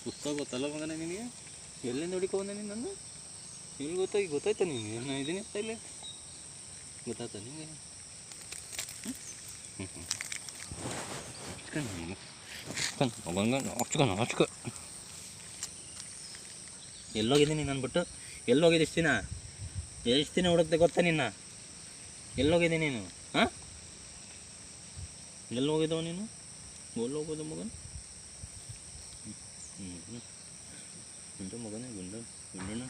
ಪುಸ್ತಕ ಗೊತ್ತಲ್ಲ ಮಗನೇ ನಿನಗೆ? ಎಲ್ಲಿಂದ ಹುಡುಕೋ ಬಂದೆ ನೀನು ನನ್ನ? ಎಲ್ಲಿ ಗೊತ್ತಾಯ್ತಾ ನಿನಗೆ ನಾನು ಇದ್ದೀನಿ ಅಂತ ಇಲ್ಲಿ? ಗೊತ್ತಾಯ್ತಾ ನಿನಗೆ? ಹಚ್ಕ ಎಲ್ಲೋಗಿದ್ದೀನಿ ನಾನು ಬಿಟ್ಟು? ಎಲ್ಲೋಗಿದ್ದು ಇಷ್ಟು ದಿನ? ಎಷ್ಟು ದಿನ ಹುಡುಕ್ತೆ ಗೊತ್ತಾ ನಿನ್ನ? ಎಲ್ಲೋಗಿದ್ದೆ ನೀನು? ಹಾಂ, ಎಲ್ಲೋಗಿದ್ದವ ನೀನು? ಎಲ್ಲೋಗೋದು ಮಗನ? ಗುಂಡು ಮಗನೇ, ಗುಂಡು ಗುಂಡಣ್ಣ.